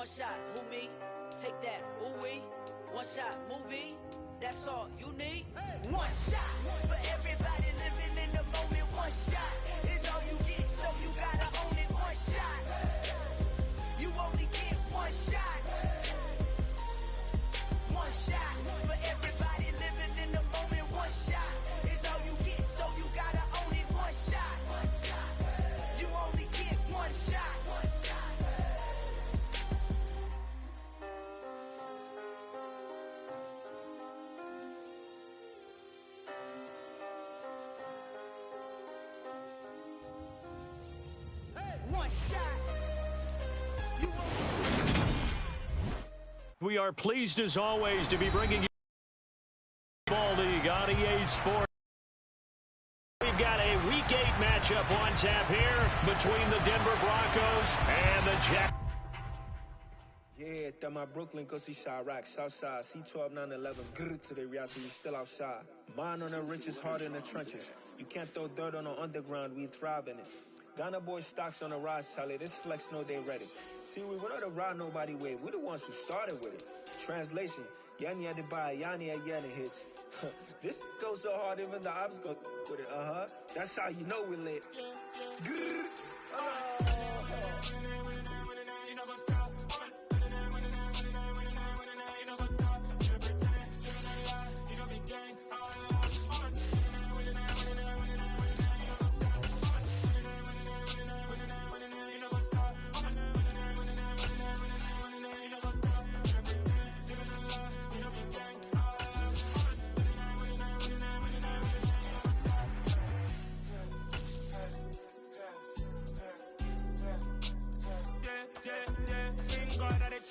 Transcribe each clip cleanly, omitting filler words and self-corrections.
One shot, who me? Take that, ooh-wee. One shot, movie. That's all you need. One shot for everybody living in the moment. One shot is all you get, so you gotta own it. One shot. You only get one shot. One shot for everybody living in the moment. One shot is all you get, so you gotta own it. One shot. You only get one shot. One shot. We are pleased as always to be bringing you Ball League on EA Sports. We've got a Week 8 matchup on tap here between the Denver Broncos and the Jack. Yeah, that my Brooklyn, go see Chirac, Southside, C12, 911, grrr to the real, so you still outside. Mine on the riches, hard in the trenches. You can't throw dirt on the underground, we thrive in it. Ghana boys stocks on the rise, Charlie. This flex know they ready. See, we were not to ride nobody way. We the ones who started with it. Translation: Yanni had to buy Yanni at Yanni hits. This goes so hard, even the ops go with it. That's how you know we lit. Grrr.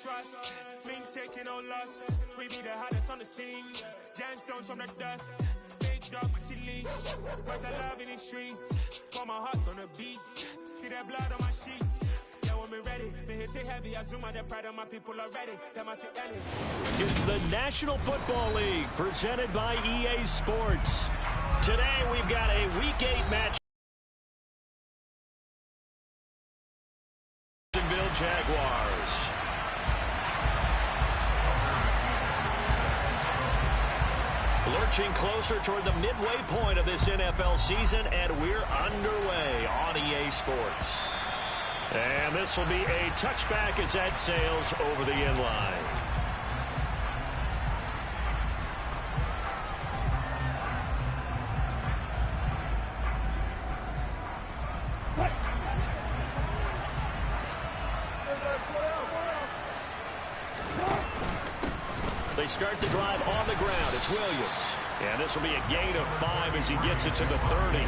Trust, mean taking no loss. We be the hottest on the scene. Gemstones from the dust. Big dog with your leash. Where's the love in the streets? Got my heart on the beat. See that blood on my sheets. Yeah, when we ready, me hit it heavy. I zoom out the pride of my people already. Them I see Ellie. It's the National Football League presented by EA Sports. Today we've got a Week 8 match. Jaguars. Lurching closer toward the midway point of this NFL season, and we're underway on EA Sports. And this will be a touchback as that sails over the end line. They start the drive on the ground. It's Williams. And this will be a gain of 5 as he gets it to the 30.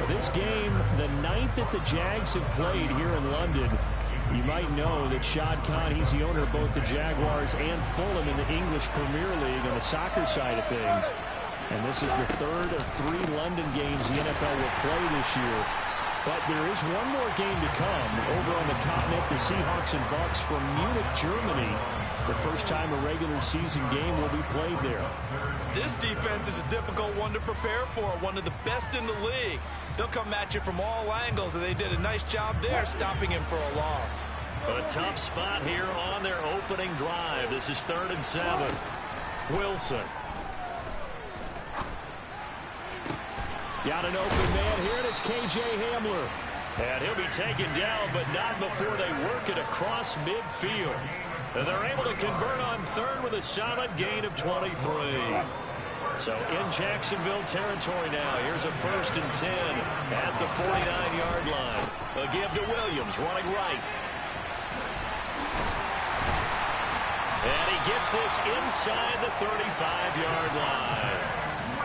This game, the 9th that the Jags have played here in London. You might know that Shad Khan, he's the owner of both the Jaguars and Fulham in the English Premier League on the soccer side of things. And this is the 3rd of 3 London games the NFL will play this year. But there is one more game to come over on the continent. The Seahawks and Bucks from Munich, Germany. The first time a regular season game will be played there. This defense is a difficult one to prepare for, one of the best in the league. They'll come at you from all angles, and they did a nice job there stopping him for a loss. A tough spot here on their opening drive. This is 3rd and 7. Wilson. Got an open man here, and it's K.J. Hamler. And he'll be taken down, but not before they work it across midfield. And they're able to convert on 3rd with a solid gain of 23. So in Jacksonville territory now. Here's a 1st and 10 at the 49-yard line. A give to Williams, running right. And he gets this inside the 35-yard line.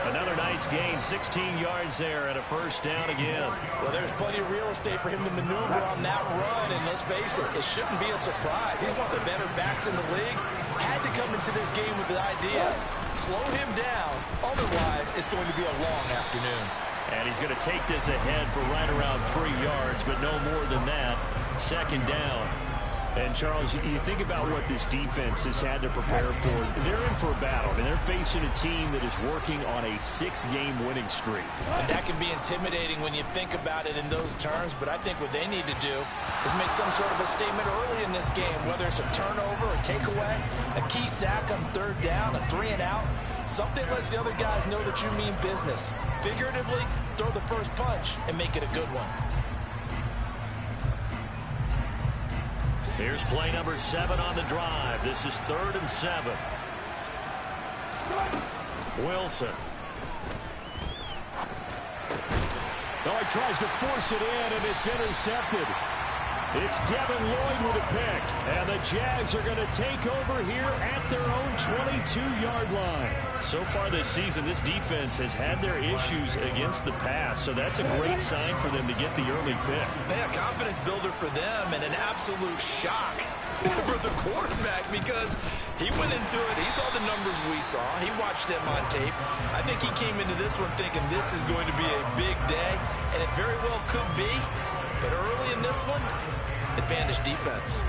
Another nice gain, 16 yards there, and a 1st down again. Well, there's plenty of real estate for him to maneuver on that run, and let's face it, it shouldn't be a surprise. He's one of the better backs in the league. Had to come into this game with the idea, slow him down, otherwise it's going to be a long afternoon. And he's going to take this ahead for right around 3 yards, but no more than that. 2nd down. And, Charles, you think about what this defense has had to prepare for. They're in for a battle. I mean, they're facing a team that is working on a 6-game winning streak. And that can be intimidating when you think about it in those terms, but I think what they need to do is make some sort of a statement early in this game, whether it's a turnover, a takeaway, a key sack on third down, a 3-and-out. Something lets the other guys know that you mean business. Figuratively, throw the first punch and make it a good one. Here's play number 7 on the drive. This is 3rd and 7. Wilson. Oh, he tries to force it in, and it's intercepted. It's Devin Lloyd with a pick. And the Jags are going to take over here at their own 22-yard line. So far this season, this defense has had their issues against the pass, so that's a great sign for them to get the early pick. Yeah, confidence builder for them and an absolute shock for the quarterback because he went into it. He saw the numbers we saw. He watched them on tape. I think he came into this one thinking this is going to be a big day, and it very well could be. But early in this one, advantage defense.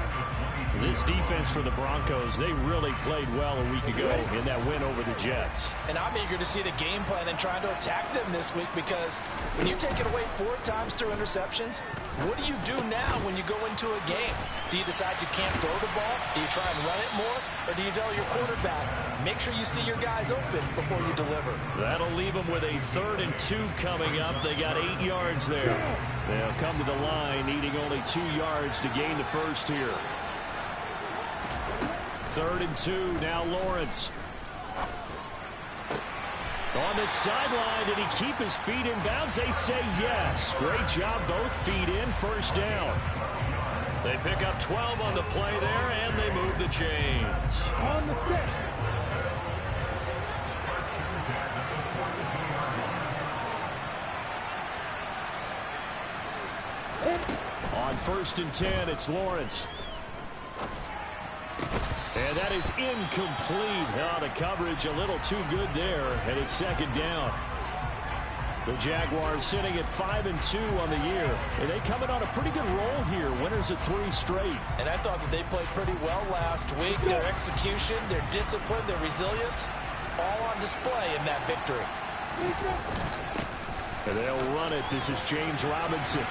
This defense for the Broncos, they really played well a week ago in that win over the Jets. And I'm eager to see the game plan and trying to attack them this week because when you take it away 4 times through interceptions, what do you do now when you go into a game? Do you decide you can't throw the ball? Do you try and run it more? Or do you tell your quarterback, make sure you see your guys open before you deliver? That'll leave them with a 3rd and 2 coming up. They got 8 yards there. They'll come to the line needing only 2 yards to gain the first here. 3rd and 2, now Lawrence. On the sideline, did he keep his feet in bounds? They say yes. Great job, both feet in, first down. They pick up 12 on the play there, and they move the chains. On the set. On 1st and 10, it's Lawrence. And that is incomplete. Oh, the coverage a little too good there, and it's 2nd down. The Jaguars sitting at 5-2 on the year. And they coming on a pretty good roll here. Winners of 3 straight. And I thought that they played pretty well last week. Their execution, their discipline, their resilience, all on display in that victory. And they'll run it. This is James Robinson.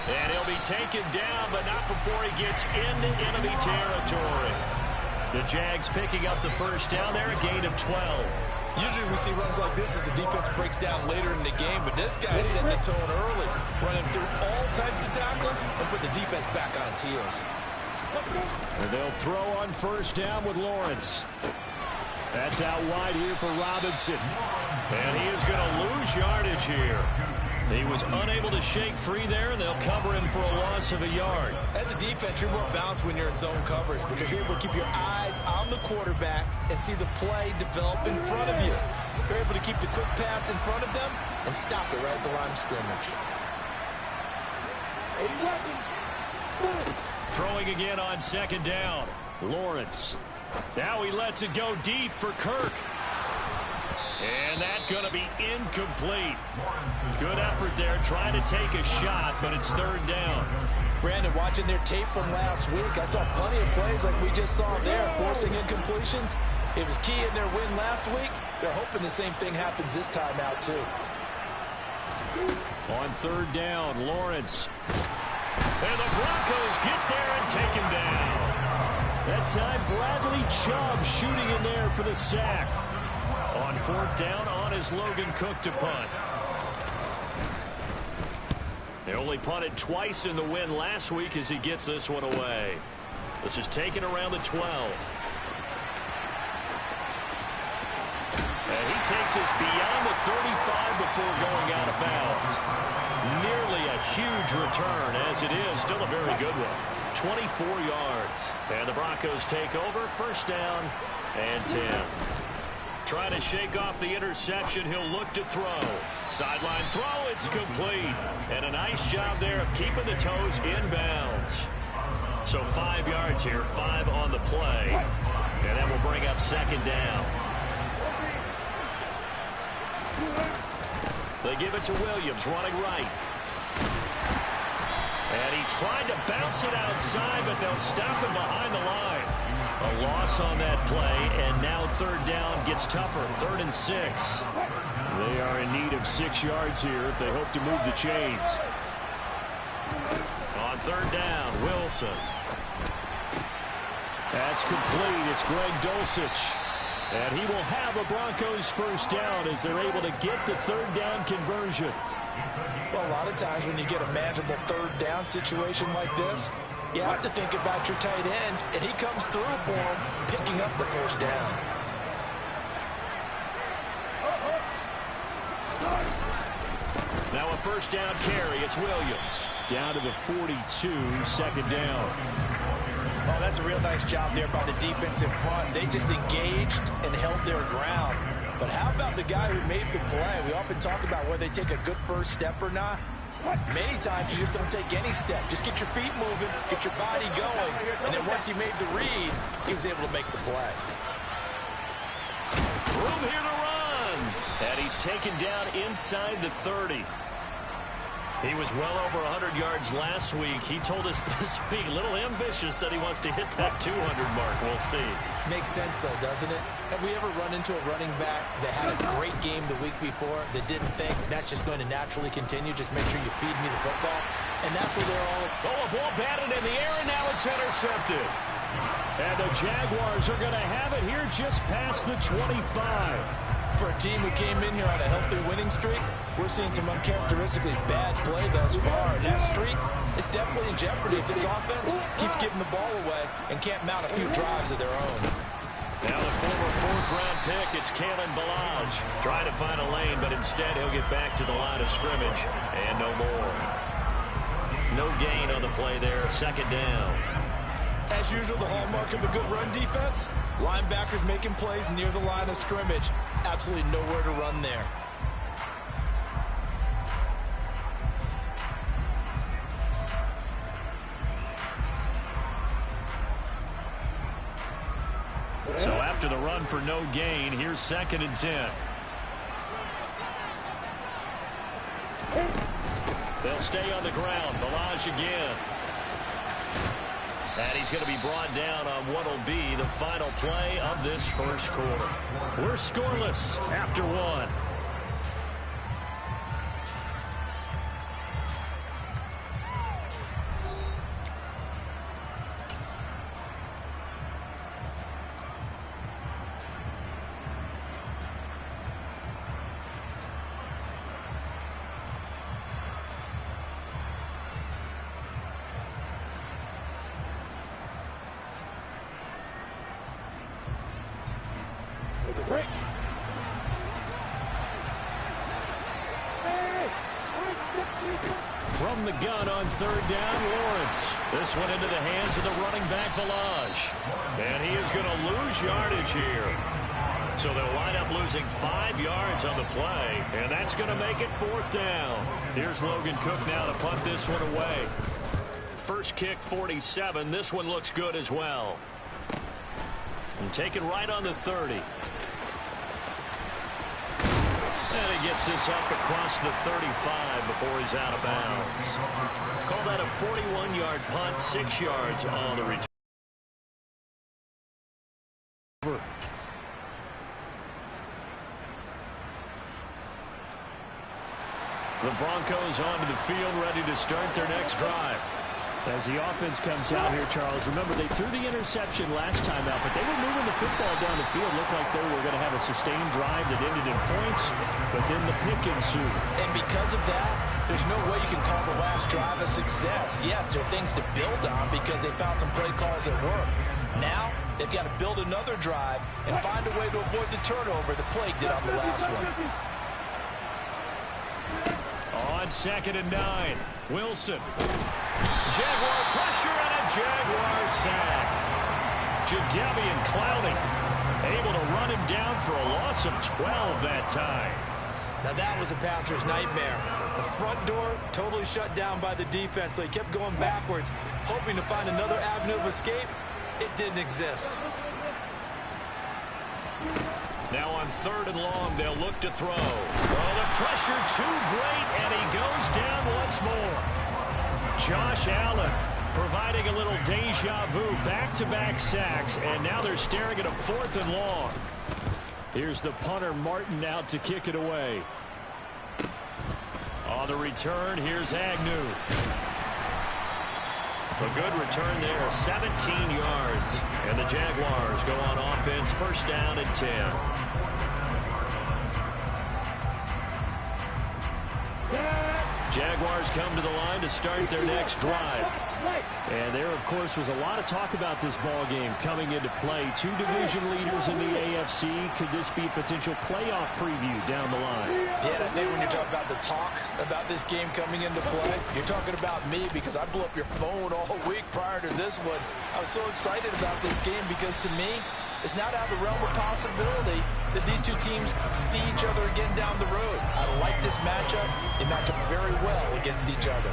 And he'll be taken down, but not before he gets into enemy territory. The Jags picking up the first down there, a gain of 12. Usually we see runs like this as the defense breaks down later in the game, but this guy's setting the tone early, running through all types of tackles and put the defense back on its heels. And they'll throw on first down with Lawrence. That's out wide here for Robinson. And he is going to lose yardage here. He was unable to shake free there, and they'll cover him for a loss of a yard. As a defense, you're more balanced when you're in zone coverage because you're able to keep your eyes on the quarterback and see the play develop in front of you. You're able to keep the quick pass in front of them and stop it right at the line of scrimmage. Throwing again on 2nd down. Lawrence. Now he lets it go deep for Kirk. And that's going to be incomplete. Good effort there, trying to take a shot, but it's 3rd down. Brandon, watching their tape from last week, I saw plenty of plays like we just saw there, forcing incompletions. It was key in their win last week. They're hoping the same thing happens this time out, too. On 3rd down, Lawrence. And the Broncos get there and take him down. That time, Bradley Chubb shooting in there for the sack. On 4th down, on is Logan Cook to punt. They only punted twice in the win last week as he gets this one away. This is taken around the 12. And he takes us beyond the 35 before going out of bounds. Nearly a huge return, as it is still a very good one. 24 yards. And the Broncos take over, first down and 10. Trying to shake off the interception. He'll look to throw. Sideline throw. It's complete. And a nice job there of keeping the toes in bounds. So 5 yards here, 5 on the play. And that will bring up 2nd down. They give it to Williams, running right. And he tried to bounce it outside, but they'll stop him behind the line. A loss on that play, and now third down gets tougher. 3rd and 6. They are in need of 6 yards here if they hope to move the chains. On third down, Wilson. That's complete. It's Greg Dulcich. And he will have a Broncos first down as they're able to get the third down conversion. Well, a lot of times when you get a manageable third down situation like this, you have to think about your tight end, and he comes through for him, picking up the first down. Now a first down carry. It's Williams. Down to the 42, 2nd down. Oh, that's a real nice job there by the defensive front. They just engaged and held their ground. But how about the guy who made the play? We often talk about whether they take a good first step or not. Many times you just don't take any step. Just get your feet moving, get your body going, and then once he made the read, he was able to make the play. Room here to run. And he's taken down inside the 30. He was well over 100 yards last week. He told us this week, a little ambitious, said he wants to hit that 200 mark. We'll see. Makes sense, though, doesn't it? Have we ever run into a running back that had a great game the week before that didn't think that's just going to naturally continue? Just make sure you feed me the football. And that's where they're all... Oh, a ball batted in the air, and now it's intercepted. And the Jaguars are going to have it here just past the 25. For a team who came in here on a healthy winning streak, we're seeing some uncharacteristically bad play thus far. And that streak is definitely in jeopardy if this offense keeps giving the ball away and can't mount a few drives of their own. Now the former 4th-round pick, it's Kalen Ballage. Trying to find a lane, but instead he'll get back to the line of scrimmage. And no more. No gain on the play there. 2nd down. As usual, the hallmark of a good run defense, linebackers making plays near the line of scrimmage. Absolutely nowhere to run there. So after the run for no gain, here's 2nd and 10. They'll stay on the ground. Ballage again. And he's going to be brought down on what will be the final play of this first quarter. We're scoreless after 1. From the gun on 3rd down, Lawrence. This one into the hands of the running back, Ballage. And he is going to lose yardage here. So they'll wind up losing 5 yards on the play, and that's going to make it 4th down. Here's Logan Cook now to punt this one away. First kick, 47. This one looks good as well. And take it right on the 30. And he gets this up across the 35 before he's out of bounds. Call that a 41-yard punt, 6 yards on the return. The Broncos onto the field, ready to start their next drive. As the offense comes out here, Charles, remember they threw the interception last time out, but they were moving the football down the field. Looked like they were going to have a sustained drive that ended in points, but then the pick ensued. And because of that, there's no way you can call the last drive a success. Yes, there are things to build on because they found some play calls that work. Now, they've got to build another drive and find a way to avoid the turnover the Plague did on the last one. On 2nd and 9, Wilson. Jaguar pressure and a Jaguar sack. Jadeveon Clowney able to run him down for a loss of 12 that time. Now that was a passer's nightmare. The front door totally shut down by the defense, so he kept going backwards, hoping to find another avenue of escape. It didn't exist. Now on 3rd and long, they'll look to throw. Oh, the pressure too great, and he goes down once more. Josh Allen providing a little deja vu, back-to-back sacks, and now they're staring at a 4th and long. Here's the punter, Martin, out to kick it away. On the return, here's Agnew. A good return there, 17 yards. And the Jaguars go on offense, 1st down and 10. Jaguars come to the line to start their next drive. And there, of course, was a lot of talk about this ball game coming into play. 2 division leaders in the AFC. Could this be a potential playoff preview down the line? Yeah, and I think when you're talking about the talk about this game coming into play, you're talking about me because I blew up your phone all week prior to this one. I was so excited about this game because, to me, it's not out of the realm of possibility that these two teams see each other again down the road. I like this matchup. They match up very well against each other.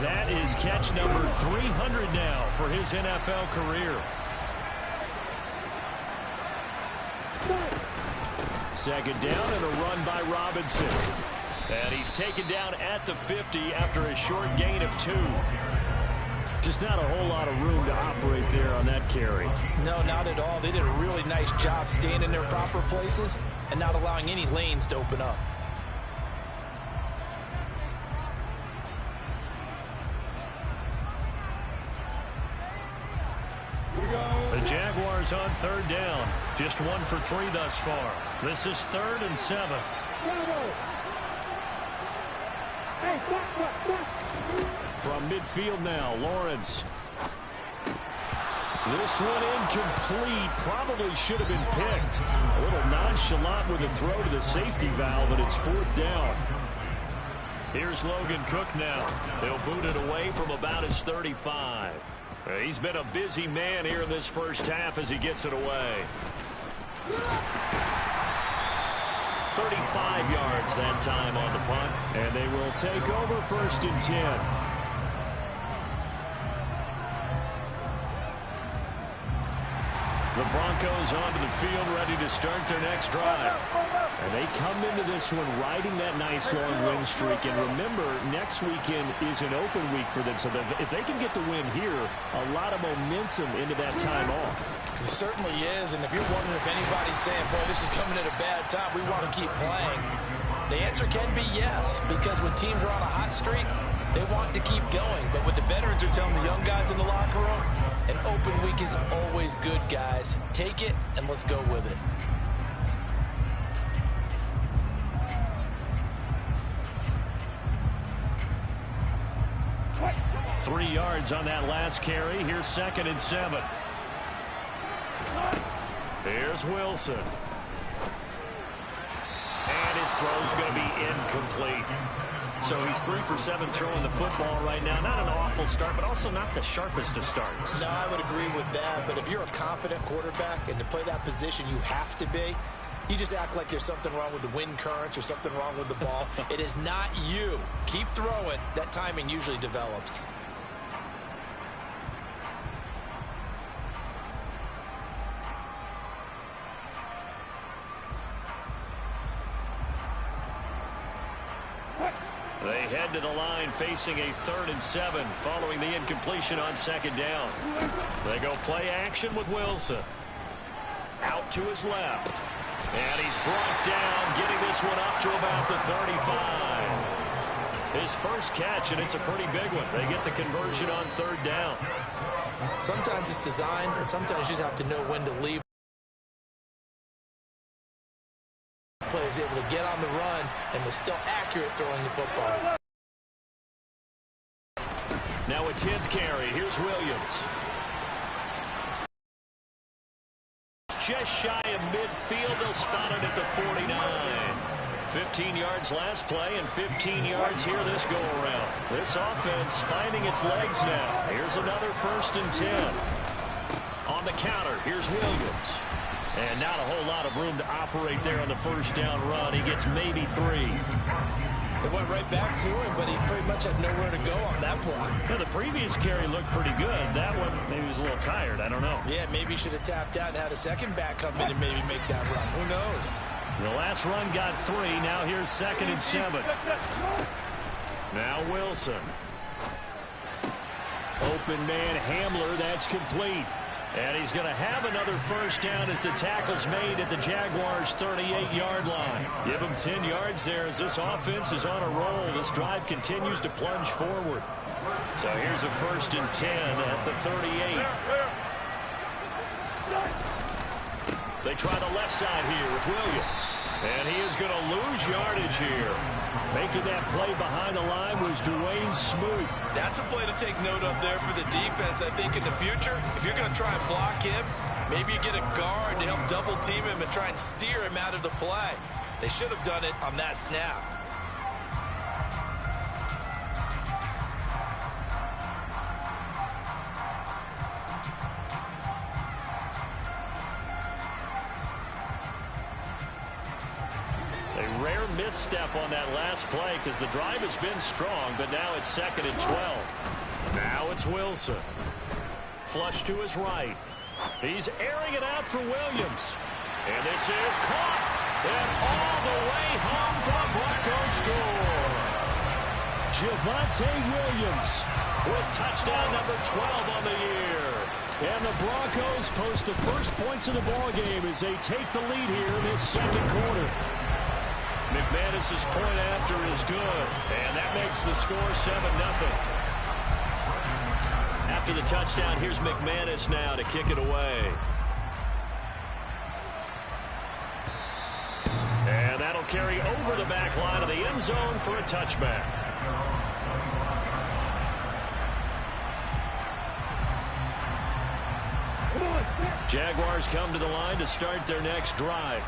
That is catch number 300 now for his NFL career. Second down and a run by Robinson. And he's taken down at the 50 after a short gain of 2. Just not a whole lot of room to operate there on that carry. No, not at all. They did a really nice job staying in their proper places and not allowing any lanes to open up. The Jaguars on 3rd down. Just 1 for 3 thus far. This is 3rd and 7. From midfield now, Lawrence. This one incomplete. Probably should have been picked. A little nonchalant with a throw to the safety valve, and it's 4th down. Here's Logan Cook now. He'll boot it away from about his 35. He's been a busy man here in this first half as he gets it away. 35 yards that time on the punt. And they will take over 1st and 10. The Broncos onto the field ready to start their next drive. And they come into this one riding that nice long win streak. And remember, next weekend is an open week for them. So if they can get the win here, a lot of momentum into that time off. It certainly is. And if you're wondering if anybody's saying, boy, this is coming at a bad time, we want to keep playing, the answer can be yes. Because when teams are on a hot streak, they want to keep going. But what the veterans are telling the young guys in the locker room, an open week is always good, guys. Take it and let's go with it. 3 yards on that last carry. Here's 2nd and 7. Here's Wilson. And his throw's going to be incomplete. So he's 3 for 7 throwing the football right now. Not an awful start, but also not the sharpest of starts. No, I would agree with that. But if you're a confident quarterback and to play that position, you have to be. You just act like there's something wrong with the wind currents or something wrong with the ball. It is not you. Keep throwing. That timing usually develops. They head to the line facing a 3rd and 7 following the incompletion on 2nd down. They go play action with Wilson. Out to his left. And he's brought down, getting this one up to about the 35. His first catch, and it's a pretty big one. They get the conversion on 3rd down. Sometimes it's designed, and sometimes you just have to know when to leave. Players able to get on the run and was still accurate throwing the football. Now a 10th carry. Here's Williams. Just shy of midfield. They'll spot it at the 49. 15 yards last play and 15 yards here this go-around. This offense finding its legs now. Here's another 1st and 10. On the counter, here's Williams. And not a whole lot of room to operate there on the 1st down run. He gets maybe 3. It went right back to him, but he pretty much had nowhere to go on that block. Yeah, the previous carry looked pretty good. That one, maybe he was a little tired. I don't know. Yeah, maybe he should have tapped out and had a second back come in and maybe make that run. Who knows? The last run got 3. Now here's 2nd and 7. Now Wilson. Open man Hamler, that's complete. And he's going to have another first down as the tackle's made at the Jaguars' 38-yard line. Give him 10 yards there as this offense is on a roll. This drive continues to plunge forward. So here's a 1st and 10 at the 38. They try the left side here with Williams. And he is going to lose yardage here. Making that play behind the line was Dwayne Smoot. That's a play to take note of there for the defense. I think in the future, if you're going to try and block him, maybe you get a guard to help double team him and try and steer him out of the play. They should have done it on that snap. Misstep on that last play because the drive has been strong, but now it's 2nd and 12. Now it's Wilson. Flush to his right. He's airing it out for Williams. And this is caught. And all the way home for the Broncos score. Javonte Williams with touchdown number 12 on the year. And the Broncos post the first points of the ballgame as they take the lead here in this 2nd quarter. McManus's point after is good, and that makes the score 7-0. After the touchdown, here's McManus now to kick it away. And that'll carry over the back line of the end zone for a touchback. Jaguars come to the line to start their next drive.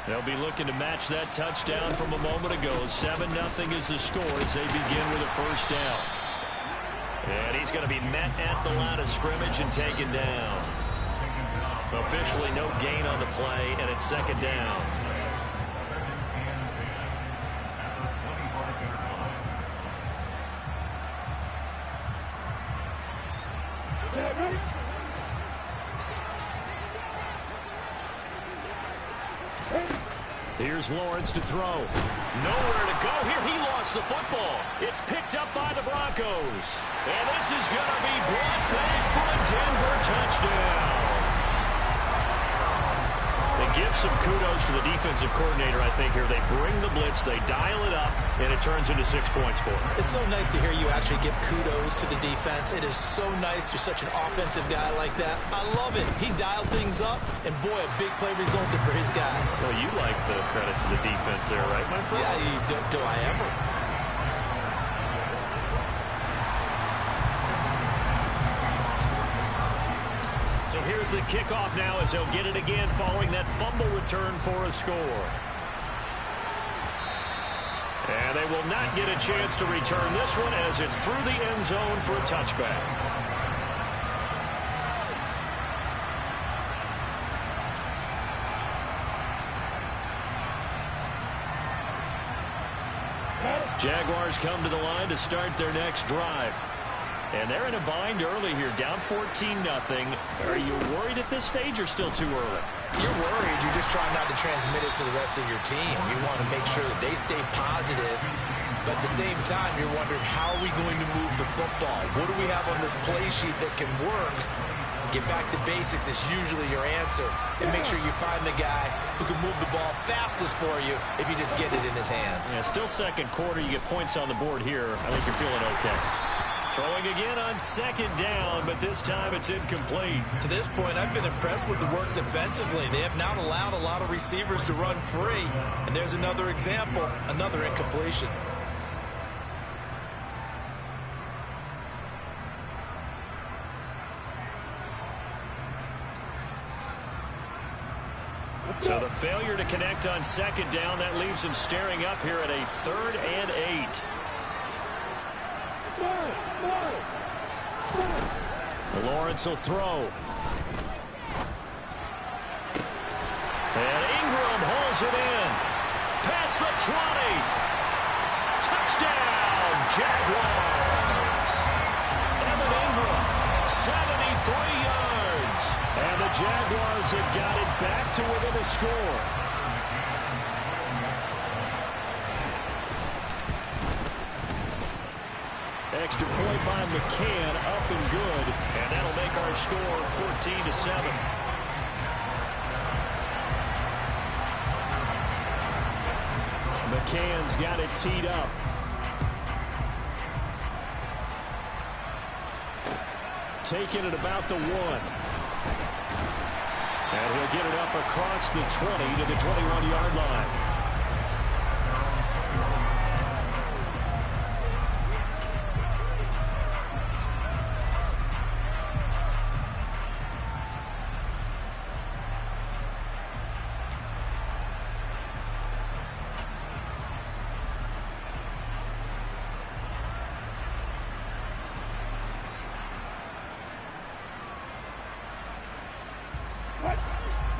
They'll be looking to match that touchdown from a moment ago. 7-0 is the score as they begin with a first down. And he's going to be met at the line of scrimmage and taken down. Officially no gain on the play, and it's 2nd down. Here's Lawrence to throw. Nowhere to go here. He lost the football. It's picked up by the Broncos. And this is going to be brought back for a Denver touchdown. They give some kudos to the defensive coordinator, I think, here. They bring the blitz, they dial it up, and it turns into 6 points for them. It's so nice to hear you actually give kudos to the defense. It is so nice. You're such an offensive guy like that. I love it. He dialed things up, and boy, a big play resulted for his guys. So you like the credit to the defense there, right, my friend? Yeah, do I ever? So here's the kickoff now as they'll get it again following that fumble return for a score. And they will not get a chance to return this one as it's through the end zone for a touchback. Jaguars come to the line to start their next drive. And they're in a bind early here, down 14-0. Are you worried at this stage or still too early? You're worried. You're just trying not to transmit it to the rest of your team. You want to make sure that they stay positive. But at the same time, you're wondering, how are we going to move the football? What do we have on this play sheet that can work? Get back to basics is usually your answer. And make sure you find the guy who can move the ball fastest for you if you just get it in his hands. Yeah, still 2nd quarter. You get points on the board here. I think you're feeling okay. Throwing again on 2nd down, but this time it's incomplete. To this point, I've been impressed with the work defensively. They have not allowed a lot of receivers to run free. And there's another example, another incompletion. So the failure to connect on 2nd down, that leaves him staring up here at a 3rd and 8. Lawrence will throw. And Ingram holds it in. Past the 20. Touchdown, Jaguars. Evan Ingram, 73 yards. And the Jaguars have got it back to within a score. Extra point by McCann, up and good. And that'll make our score 14-7. McCann's got it teed up. Taking it about the 1. And he'll get it up across the 20 to the 21-yard line.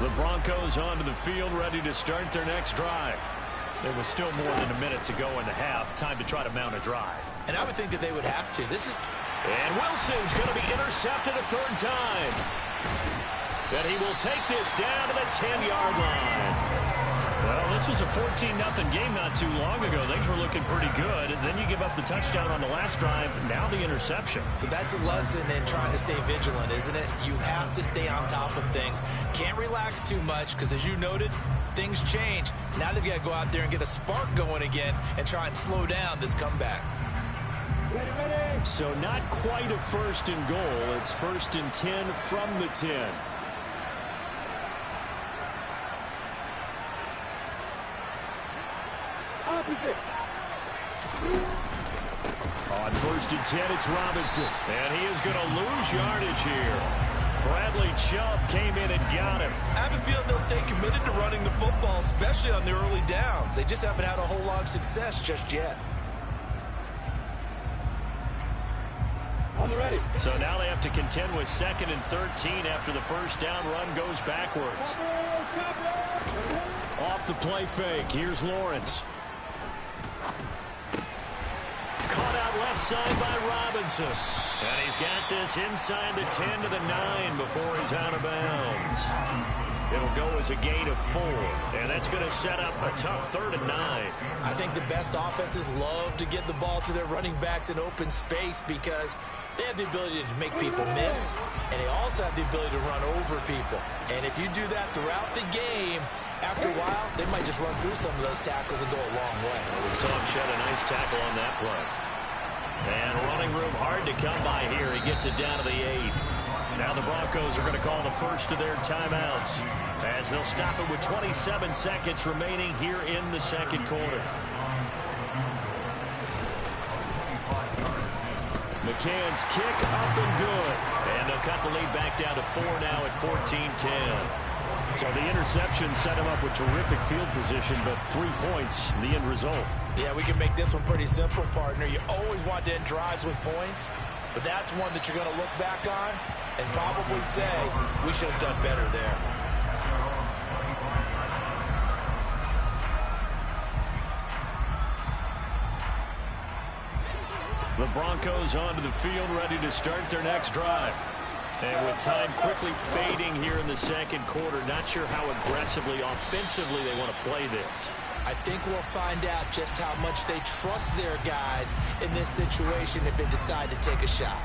The Broncos onto the field, ready to start their next drive. There was still more than a minute to go in the half. Time to try to mount a drive. And I would think that they would have to. And Wilson's going to be intercepted a third time. And he will take this down to the 10-yard line. Well, this was a 14-0 game not too long ago. Things were looking pretty good. And then you give up the touchdown on the last drive. Now the interception. So that's a lesson in trying to stay vigilant, isn't it? You have to stay on top of things. Can't relax too much because, as you noted, things change. Now they've got to go out there and get a spark going again and try and slow down this comeback. So not quite a first and goal. It's 1st and 10 from the 10. On 1st and 10, it's Robinson. And he is going to lose yardage here. Bradley Chubb came in and got him. I have a feeling they'll stay committed to running the football, especially on the early downs. They just haven't had a whole lot of success just yet. So now they have to contend with 2nd and 13 after the first down run goes backwards. Off the play fake. Here's Lawrence. Caught out left side by Robinson. And he's got this inside the 10 to the 9 before he's out of bounds. It'll go as a gain of 4. And that's going to set up a tough 3rd and 9. I think the best offenses love to get the ball to their running backs in open space because they have the ability to make people miss, and they also have the ability to run over people. And if you do that throughout the game, after a while, they might just run through some of those tackles and go a long way. We saw him shed a nice tackle on that play. And running room hard to come by here. He gets it down to the 8. Now the Broncos are going to call the first of their timeouts as they'll stop it with 27 seconds remaining here in the second quarter. McCann's kick up and good. And they'll cut the lead back down to 4 now at 14-10. So the interception set him up with terrific field position, but 3 points, the end result. Yeah, we can make this one pretty simple, partner. You always want to end drives with points, but that's one that you're going to look back on and probably say, we should have done better there. The Broncos onto the field, ready to start their next drive. And with time quickly fading here in the second quarter, not sure how aggressively, offensively they want to play this. I think we'll find out just how much they trust their guys in this situation if they decide to take a shot.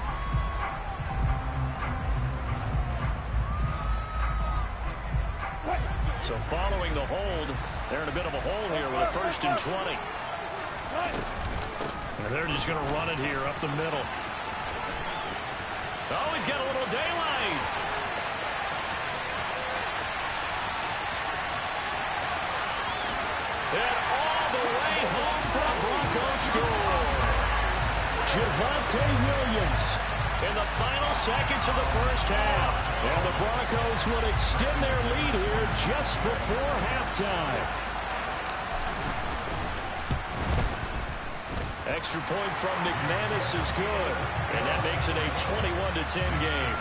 So following the hold, they're in a bit of a hole here with a 1st and 20. And they're just going to run it here up the middle. Oh, he's got a little daylight. And all the way home for a Broncos score. Javonte Williams in the final seconds of the first half. And the Broncos would extend their lead here just before halftime. Extra point from McManus is good. And that makes it a 21-10 game.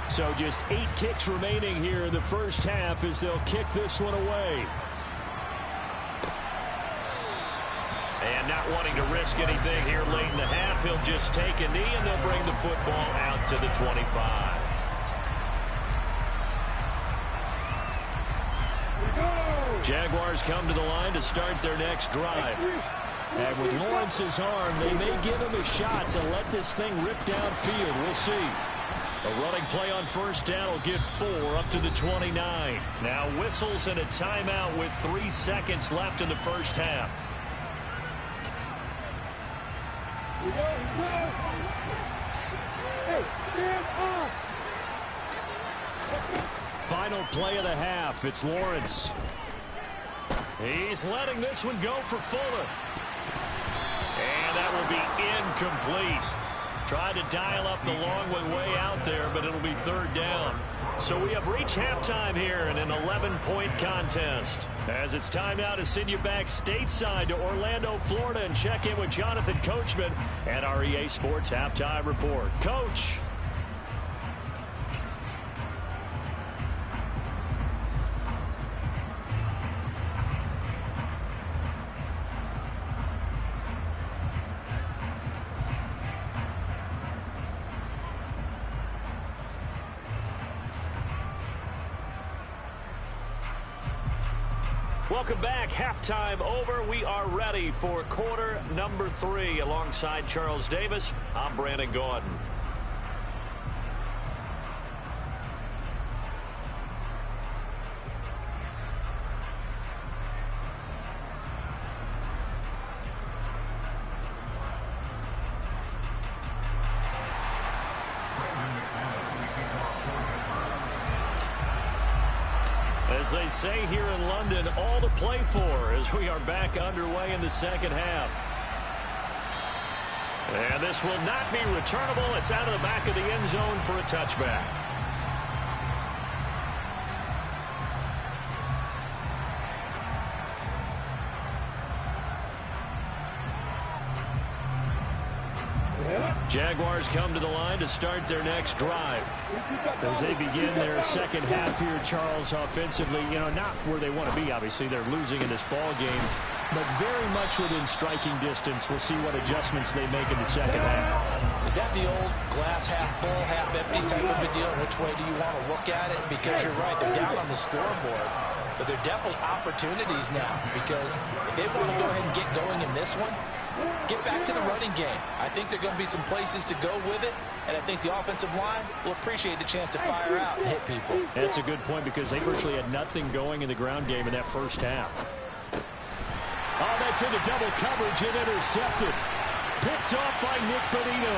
So just 8 ticks remaining here in the first half as they'll kick this one away. And not wanting to risk anything here late in the half, he'll just take a knee and they'll bring the football out to the 25. Jaguars come to the line to start their next drive. And with Lawrence's arm, they may give him a shot to let this thing rip downfield. We'll see. A running play on first down will get 4 up to the 29. Now whistles and a timeout with 3 seconds left in the first half. Final play of the half. It's Lawrence. He's letting this one go for Fuller. And that will be incomplete. Tried to dial up the long way out there, but it'll be third down. So we have reached halftime here in an 11-point contest. As it's time now to send you back stateside to Orlando, Florida, and check in with Jonathan Coachman at our EA Sports Halftime Report. Coach. Welcome back. Halftime over. We are ready for quarter number 3. Alongside Charles Davis, I'm Brandon Gaudin. As they say here in London, all to play for as we are back underway in the second half. And this will not be returnable. It's out of the back of the end zone for a touchback. Jaguars come to the line to start their next drive. As they begin their second half here, Charles, offensively, not where they want to be, obviously. They're losing in this ball game, but very much within striking distance. We'll see what adjustments they make in the second half. Is that the old glass half full, half empty type of a deal? Which way do you want to look at it? Because you're right, they're down on the scoreboard, but they're definitely opportunities now, because if they want to go ahead and get going in this one, get back to the running game. I think there are going to be some places to go with it, and I think the offensive line will appreciate the chance to fire out and hit people. That's a good point, because they virtually had nothing going in the ground game in that first half. Oh, that's into double coverage and intercepted. Picked off by Nick Bonino.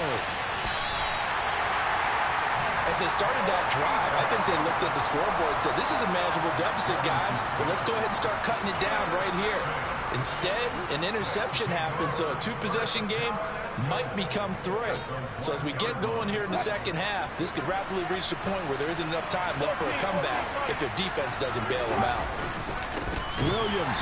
As they started that drive, I think they looked at the scoreboard and said, this is a manageable deficit, guys, but let's go ahead and start cutting it down right here. Instead, an interception happened, so a 2-possession game might become 3. So as we get going here in the second half, this could rapidly reach the point where there isn't enough time left for a comeback if their defense doesn't bail them out. Williams.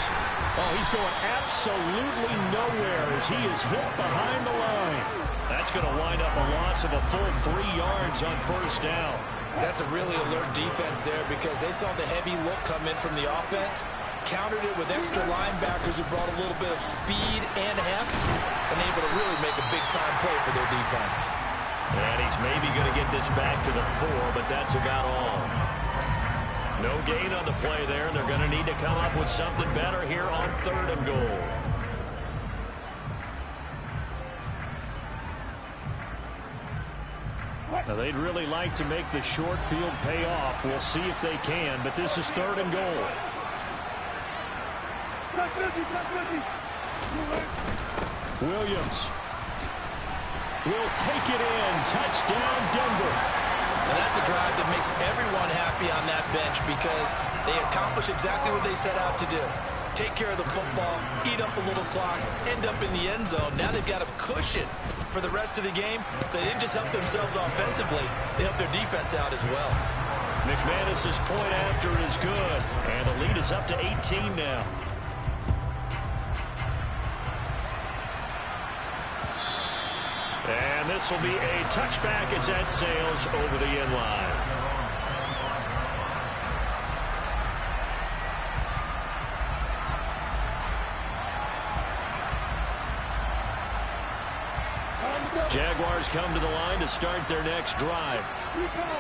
Oh, he's going absolutely nowhere as he is hit behind the line. That's going to wind up a loss of a full 3 yards on first down. That's a really alert defense there, because they saw the heavy look come in from the offense, countered it with extra linebackers who brought a little bit of speed and heft, and able to really make a big-time play for their defense. And he's maybe going to get this back to the 4, but that's about all. No gain on the play there. They're going to need to come up with something better here on 3rd and goal. Now, they'd really like to make the short field pay off. We'll see if they can, but this is 3rd and goal. Williams will take it in. Touchdown, Denver. And that's a drive that makes everyone happy on that bench, because they accomplish exactly what they set out to do. Take care of the football, eat up a little clock, end up in the end zone. Now they've got a cushion for the rest of the game. So they didn't just help themselves offensively, they helped their defense out as well. McManus's point after is good, and the lead is up to 18 now. And this will be a touchback as that sails over the end line. Jaguars come to the line to start their next drive.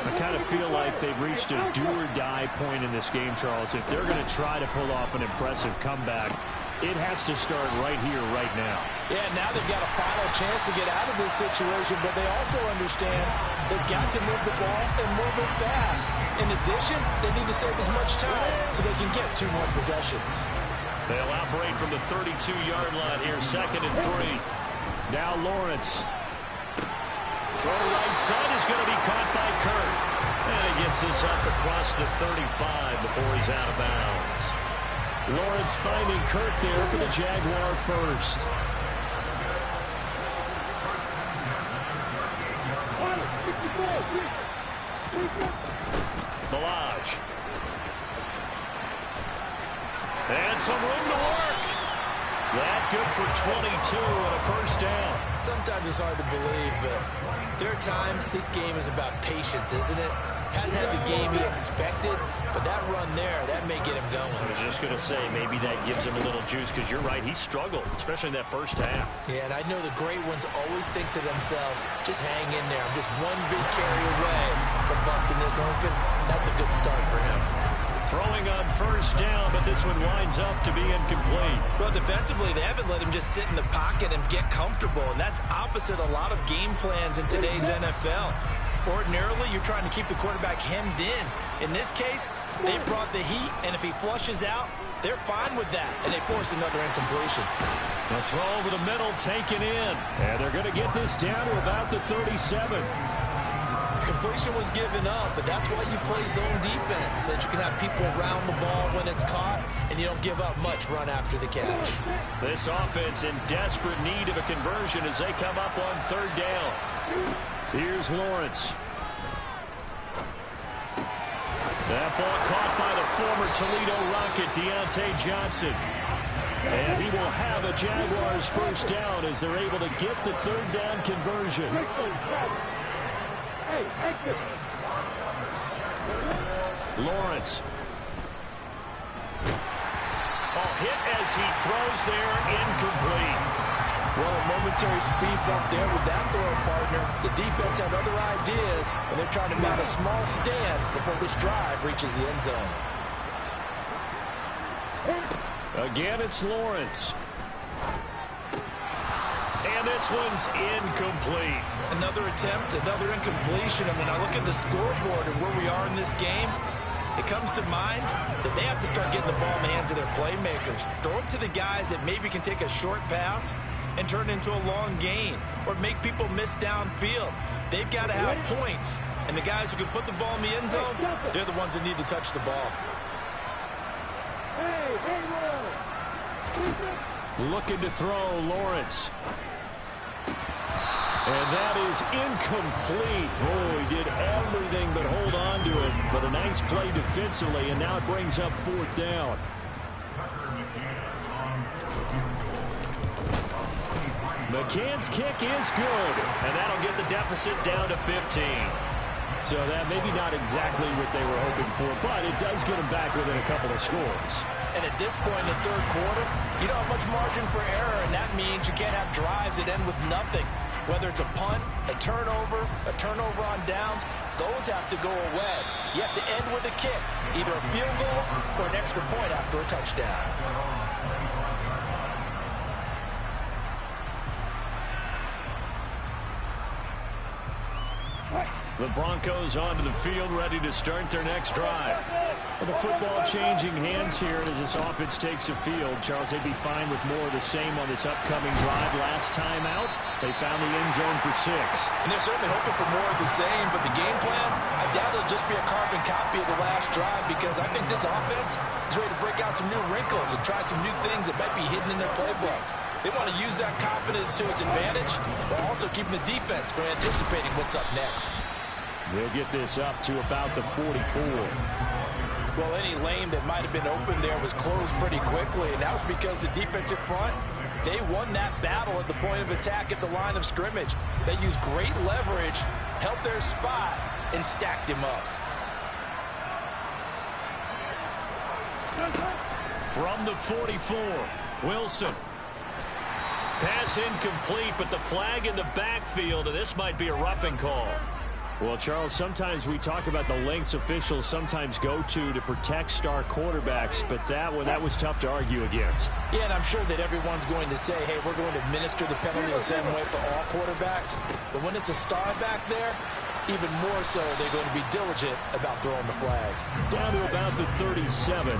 I kind of feel like they've reached a do-or-die point in this game, Charles. If they're going to try to pull off an impressive comeback, it has to start right here, right now. Yeah, now they've got a final chance to get out of this situation, but they also understand they've got to move the ball and move it fast. In addition, they need to save as much time so they can get 2 more possessions. They'll operate from the 32-yard line here, 2nd and 3. Now Lawrence. Throw right side is going to be caught by Kirk. And he gets this up across the 35 before he's out of bounds. Lawrence finding Kirk there for the Jaguar first. Balaj. And some room to work. That good for 22 and a first down. Sometimes it's hard to believe, but there are times this game is about patience, isn't it? Hasn't had the game he expected, but that run there, that may get him going. I was just going to say, maybe that gives him a little juice, because you're right, he struggled, especially in that first half. Yeah, and I know the great ones always think to themselves, just hang in there. I'm just one big carry away from busting this open. That's a good start for him. Throwing on first down, but this one winds up to be incomplete. Well, defensively, they haven't let him just sit in the pocket and get comfortable, and that's opposite a lot of game plans in today's NFL. Ordinarily, you're trying to keep the quarterback hemmed in. In this case, they brought the heat, and if he flushes out, they're fine with that, and they force another incompletion. The throw over the middle taken in, and they're going to get this down to about the 37. Completion was given up, but that's why you play zone defense, so that you can have people around the ball when it's caught, and you don't give up much run after the catch. This offense in desperate need of a conversion as they come up on 3rd down. Here's Lawrence. That ball caught by the former Toledo Rocket, Deontay Johnson. And he will have a Jaguars first down as they're able to get the 3rd down conversion. Lawrence. Oh, hit as he throws there, incomplete. Well, a momentary speed bump there with that throw partner. The defense had other ideas, and they're trying to mount a small stand before this drive reaches the end zone. Again, it's Lawrence. And this one's incomplete. Another attempt, another incompletion. And when I look at the scoreboard and where we are in this game, it comes to mind that they have to start getting the ball in the hands of their playmakers. Throw it to the guys that maybe can take a short pass and turn it into a long gain or make people miss downfield. They've got to have points. And the guys who can put the ball in the end zone, they're the ones that need to touch the ball. Looking to throw, Lawrence. And that is incomplete. Oh, he did everything but hold on to it. But a nice play defensively, and now it brings up 4th down. McCann's kick is good, and that'll get the deficit down to 15. So that maybe not exactly what they were hoping for, but it does get them back within a couple of scores. And at this point in the 3rd quarter, you don't have much margin for error, and that means you can't have drives that end with nothing. Whether it's a punt, a turnover on downs, those have to go away. You have to end with a kick, either a field goal or an extra point after a touchdown. The Broncos onto the field, ready to start their next drive. Well, the football changing hands here as this offense takes the field. Charles, they'd be fine with more of the same on this upcoming drive. Last time out, they found the end zone for 6. And they're certainly hoping for more of the same, but the game plan, I doubt it'll just be a carbon copy of the last drive, because I think this offense is ready to break out some new wrinkles and try some new things that might be hidden in their playbook. They want to use that confidence to its advantage, but also keeping the defense from anticipating what's up next. They'll get this up to about the 44. Well, any lane that might have been open there was closed pretty quickly, and that was because the defensive front, they won that battle at the point of attack at the line of scrimmage. They used great leverage, held their spot, and stacked him up. From the 44, Wilson. Pass incomplete, but the flag in the backfield, and this might be a roughing call. Well, Charles, sometimes we talk about the lengths officials sometimes go to protect star quarterbacks, but that was tough to argue against. Yeah, and I'm sure that everyone's going to say, hey, we're going to administer the penalty the same way for all quarterbacks. But when it's a star back there, even more so, they're going to be diligent about throwing the flag. Down to about the 37.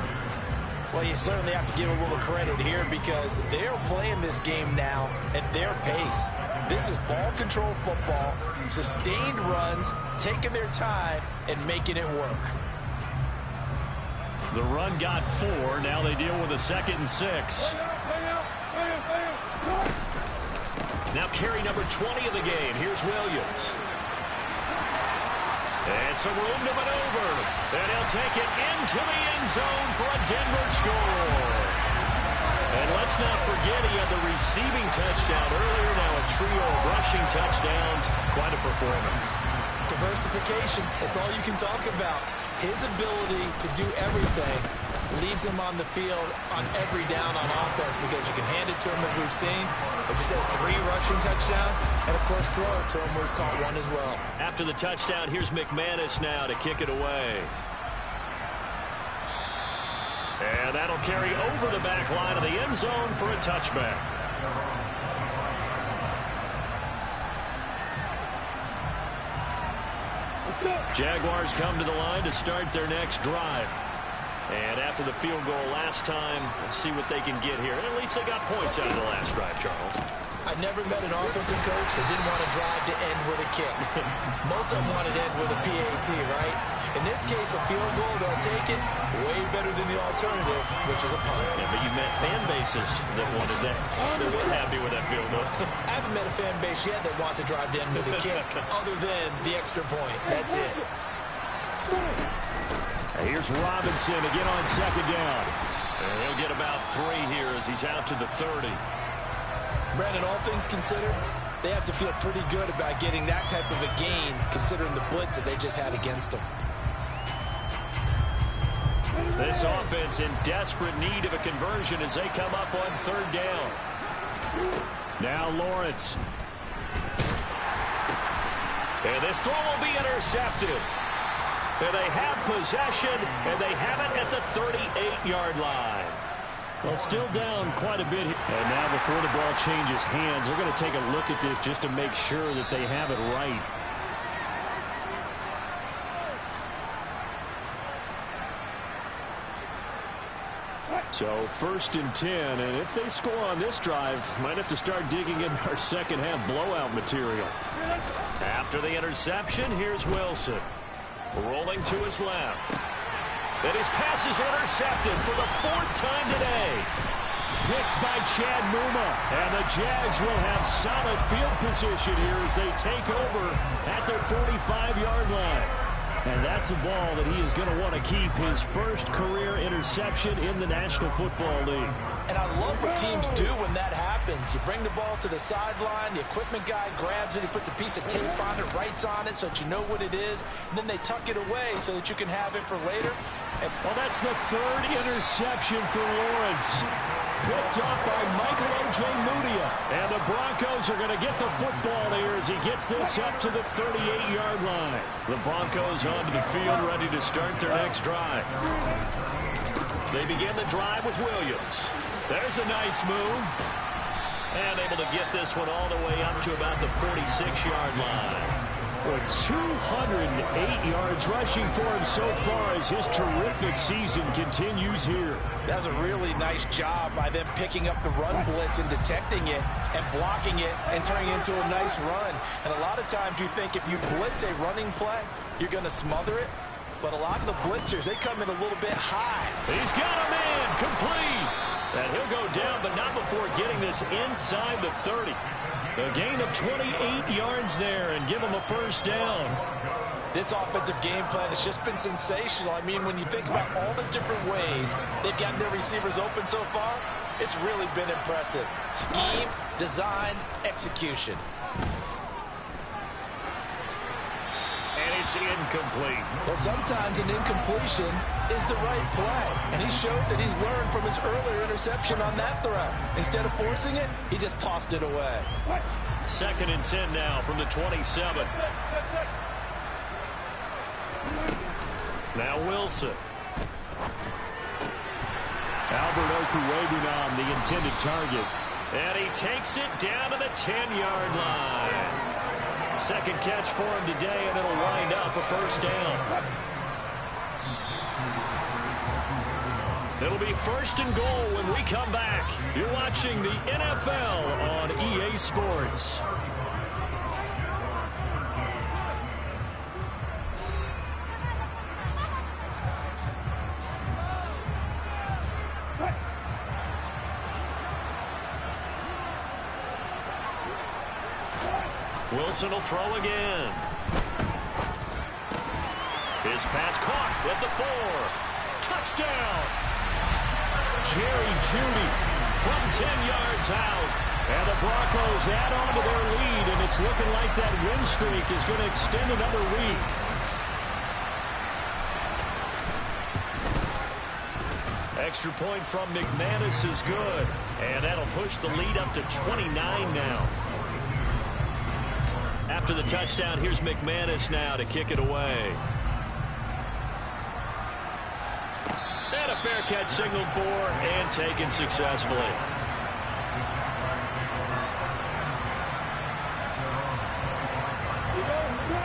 Well, you certainly have to give a little credit here because they're playing this game now at their pace. This is ball control football, sustained runs, taking their time, and making it work. The run got 4. Now they deal with a 2nd and 6. Now carry number 20 of the game. Here's Williams. And some room to maneuver. And he'll take it into the end zone for a Denver score. And let's not forget he had the receiving touchdown earlier. Now a trio of rushing touchdowns. Quite a performance. Diversification. That's all you can talk about. His ability to do everything leaves him on the field on every down on offense because you can hand it to him as we've seen. But you said 3 rushing touchdowns and, of course, throw it to him where he's caught 1 as well. After the touchdown, here's McManus now to kick it away. And that'll carry over the back line of the end zone for a touchback. Jaguars come to the line to start their next drive. And after the field goal last time, let's see what they can get here. And at least they got points out of the last drive, Charles. I never met an offensive coach that didn't want to drive to end with a kick. Most of them wanted to end with a PAT, right? In this case, a field goal, they'll take it way better than the alternative, which is a punt. Yeah, but you met fan bases that wanted that. They weren't happy with that field goal. I haven't met a fan base yet that wants to drive to end with a kick, other than the extra point. That's it. Here's Robinson again on 2nd down. And he'll get about 3 here as he's out to the 30. Brandon, all things considered, they have to feel pretty good about getting that type of a gain, considering the blitz that they just had against them. This offense in desperate need of a conversion as they come up on 3rd down. Now Lawrence. And this throw will be intercepted. And they have possession, and they have it at the 38-yard line. Well, still down quite a bit here. And now before the ball changes hands, they're going to take a look at this just to make sure that they have it right. So 1st and 10, and if they score on this drive, might have to start digging in our second half blowout material. After the interception, here's Wilson. Rolling to his left. And his pass is intercepted for the 4th time today. Picked by Chad Muma. And the Jags will have solid field position here as they take over at their 45-yard line. And that's a ball that he is going to want to keep, his first career interception in the National Football League. And I love what teams do when that happens. You bring the ball to the sideline, the equipment guy grabs it, he puts a piece of tape on it, writes on it so that you know what it is, and then they tuck it away so that you can have it for later. And well, that's the 3rd interception for Lawrence. Picked up by Michael Ojemudia. And the Broncos are going to get the football here as he gets this up to the 38-yard line. The Broncos onto the field ready to start their next drive. They begin the drive with Williams. There's a nice move. And able to get this one all the way up to about the 46-yard line. With 208 yards rushing for him so far as his terrific season continues here. That's a really nice job by them picking up the run blitz and detecting it and blocking it and turning it into a nice run. And a lot of times you think if you blitz a running play, you're going to smother it. But a lot of the blitzers, they come in a little bit high. He's got a man complete. And he'll go down, but not before getting this inside the 30. A gain of 28 yards there and give him a first down. This offensive game plan has just been sensational. I mean, when you think about all the different ways they've gotten their receivers open so far, it's really been impressive. Scheme, design, execution. And it's incomplete. Well, sometimes an incompletion is the right play. And he showed that he's learned from his earlier interception on that throw. Instead of forcing it, he just tossed it away. 2nd and 10 now from the 27. Now Wilson. Albert Okwuegbunam, the intended target. And he takes it down to the 10-yard line. 2nd catch for him today, and it'll wind up a 1st down. It'll be 1st and goal when we come back. You're watching the NFL on EA Sports. Wilson will throw again. His pass caught at the 4. Touchdown. Jerry Jeudy from 10 yards out. And the Broncos add on to their lead, and it's looking like that win streak is going to extend another week. Extra point from McManus is good. And that'll push the lead up to 29 now. After the touchdown, here's McManus now to kick it away. And a fair catch signaled for and taken successfully.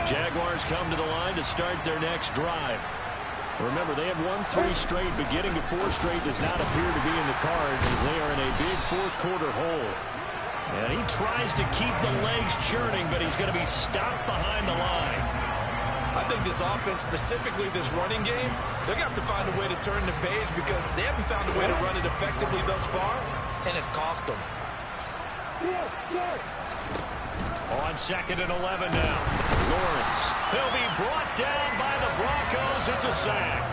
Jaguars come to the line to start their next drive. Remember, they have won 3 straight, but getting to 4 straight does not appear to be in the cards as they are in a big 4th quarter hole. And he tries to keep the legs churning, but he's going to be stopped behind the line. I think this offense, specifically this running game, they're going to have to find a way to turn the page because they haven't found a way to run it effectively thus far, and it's cost them. On 2nd and 11 now. Lawrence. He'll be brought down by the Broncos. It's a sack.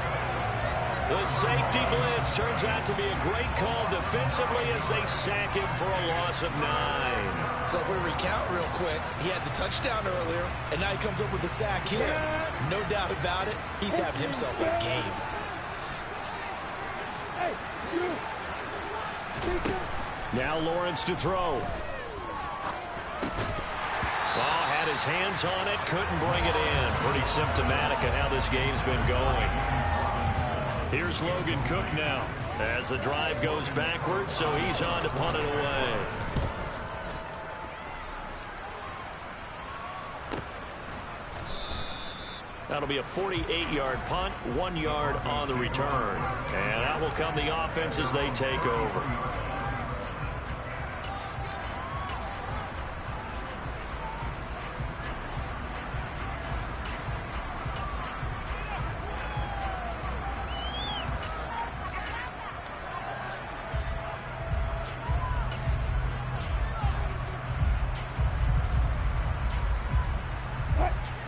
The safety blitz turns out to be a great call defensively as they sack him for a loss of 9. So if we recount real quick, he had the touchdown earlier, and now he comes up with a sack here. No doubt about it, he's having himself a game. Now Lawrence to throw. Well, had his hands on it, couldn't bring it in. Pretty symptomatic of how this game's been going. Here's Logan Cook now as the drive goes backwards, so he's on to punt it away. That'll be a 48-yard punt, 1 yard on the return. And that will come the offense as they take over.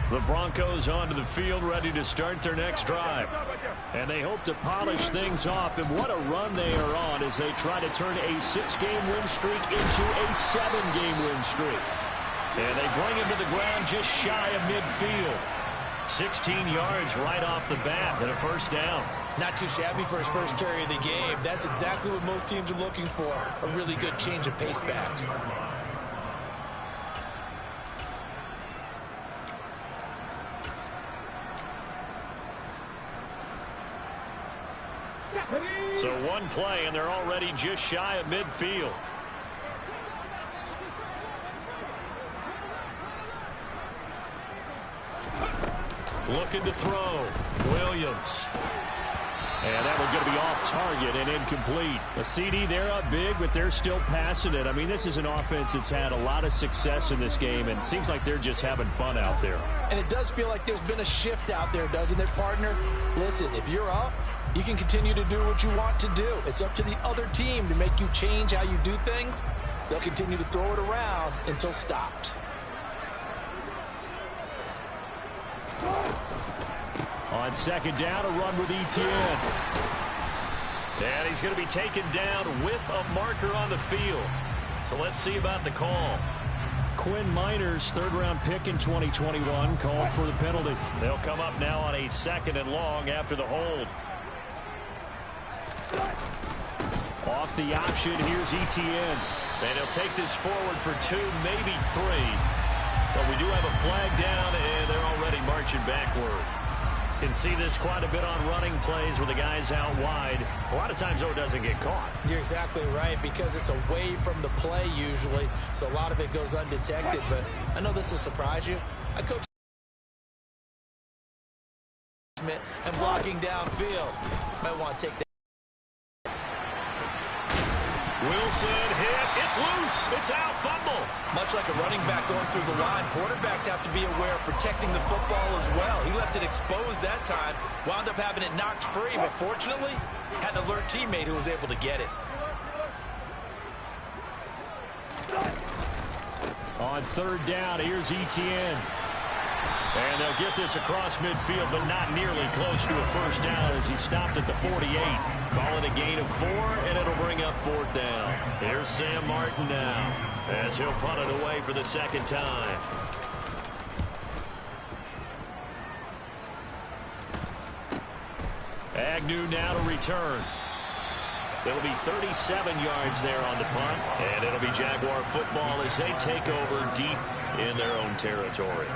The Broncos onto the field, ready to start their next drive. And they hope to polish things off. And what a run they are on as they try to turn a 6-game win streak into a 7-game win streak. And they bring him to the ground just shy of midfield. 16 yards right off the bat and a 1st down. Not too shabby for his first carry of the game. That's exactly what most teams are looking for. A really good change of pace back. So 1 play, and they're already just shy of midfield. Looking to throw. Williams. And that one's going to be off target and incomplete. A CD, they're up big, but they're still passing it. I mean, this is an offense that's had a lot of success in this game, and it seems like they're just having fun out there. And it does feel like there's been a shift out there, doesn't it, partner? Listen, if you're up, you can continue to do what you want to do. It's up to the other team to make you change how you do things. They'll continue to throw it around until stopped. On 2nd down, a run with Etienne. And he's going to be taken down with a marker on the field. So let's see about the call. Quinn Miners, 3rd-round pick in 2021, called for the penalty. They'll come up now on a 2nd and long after the hold. the option. Here's Etienne. And he'll take this forward for 2, maybe 3. But we do have a flag down, and they're already marching backward. Can see this quite a bit on running plays where the guy's out wide. A lot of times, though, it doesn't get caught. You're exactly right, because it's away from the play usually, so a lot of it goes undetected. But I know this will surprise you. I coach and blocking downfield. Might want to take that. Wilson hit. It's loose. It's out. Fumble. Much like a running back going through the line, quarterbacks have to be aware of protecting the football as well. He left it exposed that time, wound up having it knocked free, but fortunately, had an alert teammate who was able to get it. On 3rd down, here's Etienne. And they'll get this across midfield, but not nearly close to a first down as he stopped at the 48. Call it a gain of 4, and it'll bring up 4th down. Here's Sam Martin now as he'll punt it away for the 2nd time. Agnew now to return. It'll be 37 yards there on the punt, and it'll be Jaguar football as they take over deep in their own territory.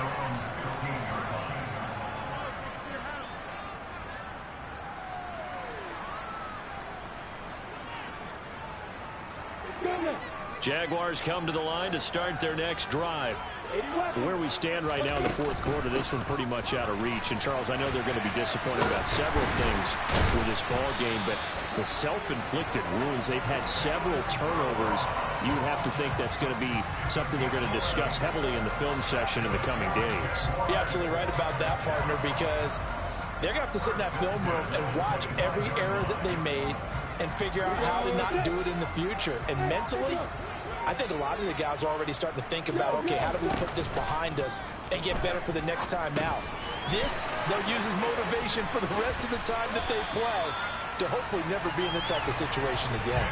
Jaguars come to the line to start their next drive. Where we stand right now in the 4th quarter, this one pretty much out of reach. And, Charles, I know they're going to be disappointed about several things with this ball game, but the self-inflicted wounds, they've had several turnovers. You would have to think that's going to be something they're going to discuss heavily in the film session in the coming days. You're absolutely right about that, partner, because they're going to have to sit in that film room and watch every error that they made and figure out how to not do it in the future. And mentally, I think a lot of the guys are already starting to think about, okay, how do we put this behind us and get better for the next time out? This, they'll use as motivation for the rest of the time that they play to hopefully never be in this type of situation again.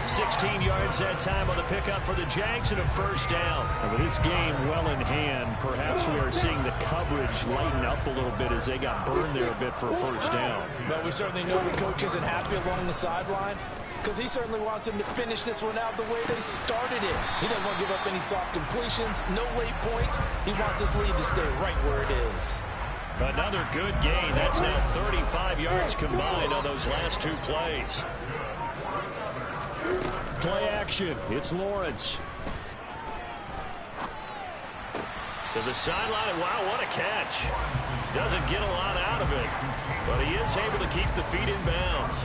16 yards that time on the pickup for the Jags and a first down. And with this game well in hand, perhaps we are seeing the coverage lighten up a little bit as they got burned there a bit for a first down. But we certainly know the coach isn't happy along the sideline, because he certainly wants them to finish this one out the way they started it. He doesn't want to give up any soft completions, no late points. He wants his lead to stay right where it is. Another good gain. That's now 35 yards combined on those last 2 plays. Play action. It's Lawrence. To the sideline. Wow, what a catch. Doesn't get a lot out of it, but he is able to keep the feet in bounds.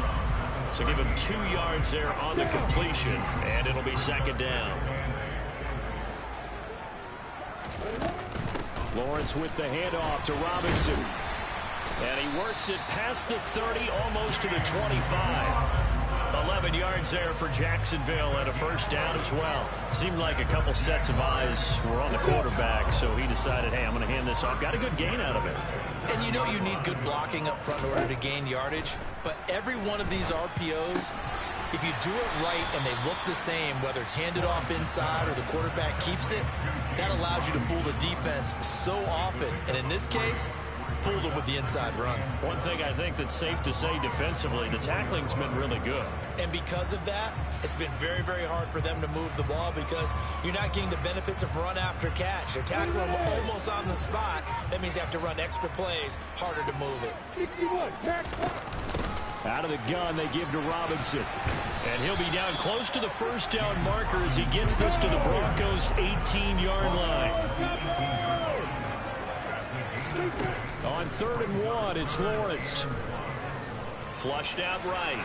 So give him 2 yards there on the completion, and it'll be 2nd down. Lawrence with the handoff to Robinson. And he works it past the 30, almost to the 25. 11 yards there for Jacksonville and a first down as well. Seemed like a couple sets of eyes were on the quarterback, so he decided, hey, I'm going to hand this off. Got a good gain out of it. And you know you need good blocking up front in order to gain yardage, but every one of these RPOs, if you do it right and they look the same, whether it's handed off inside or the quarterback keeps it, that allows you to fool the defense so often. And in this case, fooled them with the inside run. One thing I think that's safe to say defensively, the tackling's been really good. And because of that, it's been very, very hard for them to move the ball because you're not getting the benefits of run after catch. They're tackling them almost on the spot. That means they have to run extra plays, harder to move it. Out of the gun, they give to Robinson. And he'll be down close to the first down marker as he gets this to the Broncos' 18-yard line. On 3rd and 1, it's Lawrence. Flushed out right.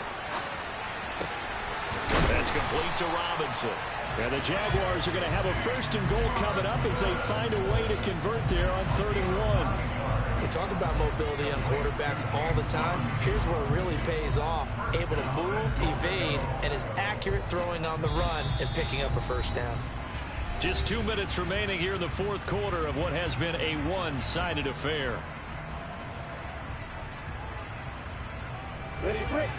That's complete to Robinson. And the Jaguars are going to have a 1st and goal coming up as they find a way to convert there on 3rd and 1. We talk about mobility on quarterbacks all the time. Here's where it really pays off. Able to move, evade, and is accurate throwing on the run and picking up a first down. Just 2 minutes remaining here in the 4th quarter of what has been a one-sided affair. Ready, break.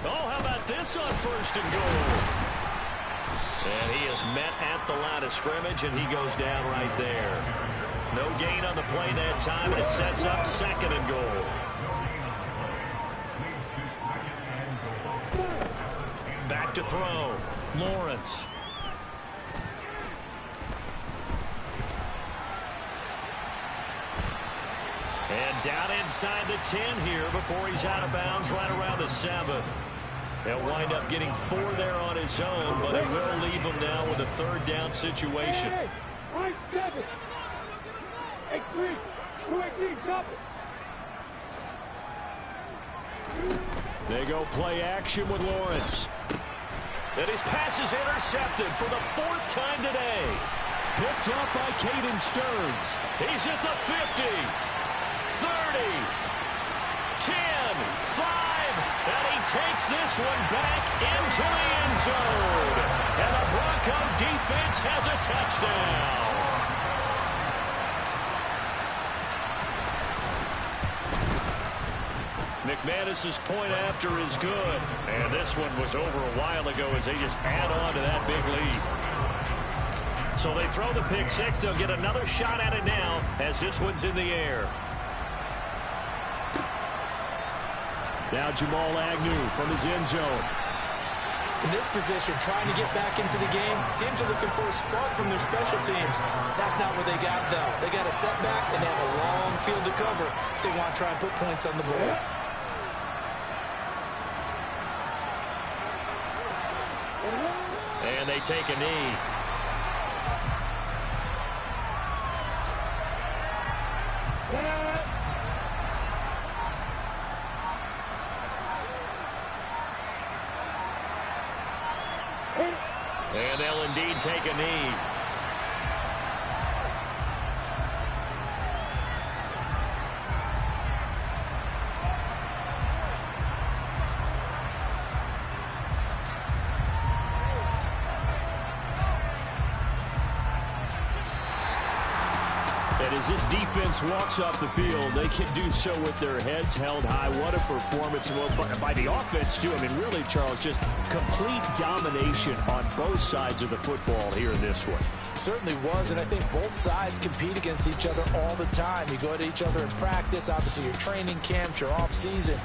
Oh, how about this on 1st and goal? And he is met at the line of scrimmage, and he goes down right there. No gain on the play that time, and it sets up 2nd and goal. Back to throw. Lawrence. And down inside the 10 here before he's out of bounds right around the 7. He'll wind up getting 4 there on his own, but it will leave him now with a 3rd down situation. They go play action with Lawrence. And his pass is intercepted for the 4th time today. Picked up by Caden Stearns. He's at the 50, 30, 10, 5, and he takes this one back into the end zone. And the Bronco defense has a touchdown. McManus's point after is good. And this one was over a while ago as they just add on to that big lead. So they throw the pick 6. They'll get another shot at it now as this one's in the air. Now Jamal Agnew from his end zone. In this position, trying to get back into the game, teams are looking for a spark from their special teams. That's not what they got, though. They got a setback, and they have a long field to cover if they want to try and put points on the board. And they take a knee. And they'll indeed take a knee. And as this defense walks off the field, they can do so with their heads held high. What a performance by the offense, too. I mean, really, Charles, just complete domination on both sides of the football here in this one. Certainly was, and I think both sides compete against each other all the time. You go to each other in practice, obviously your training camps, your off-season.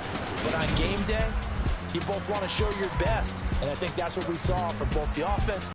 But on game day, you both want to show your best, and I think that's what we saw from both the offense